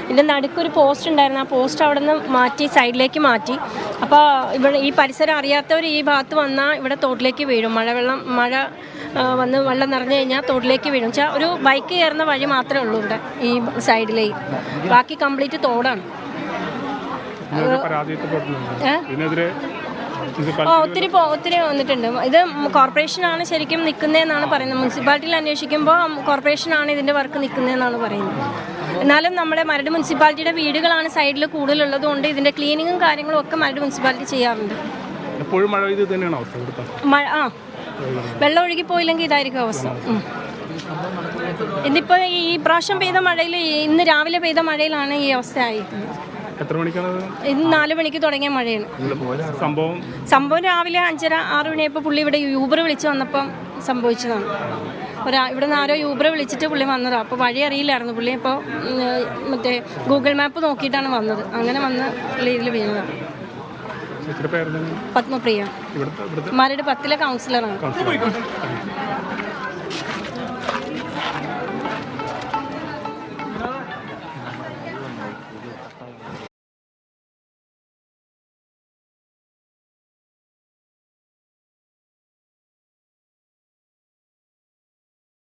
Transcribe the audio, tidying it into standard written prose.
ഇതിൻ്റെ നടുക്കൊരു പോസ്റ്റ് ഉണ്ടായിരുന്നു. ആ പോസ്റ്റ് അവിടെ നിന്ന് മാറ്റി സൈഡിലേക്ക് മാറ്റി. അപ്പോൾ ഇവിടെ ഈ പരിസരം അറിയാത്തവർ ഈ ഭാഗത്ത് വന്നാൽ ഇവിടെ തോട്ടിലേക്ക് വീഴും. മഴ വന്ന് വെള്ളം നിറഞ്ഞു കഴിഞ്ഞാൽ തോട്ടിലേക്ക് വീഴും. വെച്ചാൽ ഒരു ബൈക്ക് കയറുന്ന വഴി മാത്രമേ ഉള്ളൂ ഇവിടെ ഈ സൈഡിലേക്ക്. ബാക്കി കംപ്ലീറ്റ് തോടാണ്. ഒത്തിരി വന്നിട്ടുണ്ട്. ഇത് കോർപ്പറേഷനാണ് ശരിക്കും നിൽക്കുന്നതെന്നാണ് പറയുന്നത്. മുനിസിപ്പാലിറ്റിയിൽ അന്വേഷിക്കുമ്പോൾ കോർപ്പറേഷനാണ് ഇതിൻ്റെ വർക്ക് നിൽക്കുന്നതെന്നാണ് പറയുന്നത്. എന്നാലും നമ്മുടെ മരട് മുനിസിപ്പാലിറ്റിയുടെ വീടുകളാണ് സൈഡിൽ കൂടുതലുള്ളത് കൊണ്ട് ഇതിൻ്റെ ക്ലീനിങ്ങും കാര്യങ്ങളും ഒക്കെ മരട് മുനിസിപ്പാലിറ്റി ചെയ്യാറുണ്ട്. വെള്ളം ഒഴുകി പോയില്ലെങ്കിൽ ഇതായിരിക്കും അവസ്ഥ. ഇന്നിപ്പോൾ ഈ പ്രാവശ്യം പെയ്ത മഴയിൽ, ഇന്ന് രാവിലെ പെയ്ത മഴയിലാണ് ഈ അവസ്ഥ ആയിരിക്കുന്നത്. ഇന്ന് 4 മണിക്ക് തുടങ്ങിയ മഴയാണ്. സംഭവം രാവിലെ 5:30-6 മണിയായപ്പോൾ പുള്ളി ഇവിടെ യൂബർ വിളിച്ച് വന്നപ്പം സംഭവിച്ചതാണ്. ഇവിടെ നിന്ന് ആരോ യൂബർ വിളിച്ചിട്ട് പുള്ളി വന്നതാണ്. അപ്പോൾ വഴി അറിയില്ലായിരുന്നു പുള്ളി. ഇപ്പോൾ മറ്റേ ഗൂഗിൾ മാപ്പ് നോക്കിയിട്ടാണ് വന്നത്. അങ്ങനെ വന്ന് പുള്ളി ഇതിൽ വീണതാണ്. പത്മപ്രിയ, മരട് 10ലെ കൗൺസിലറാണ്.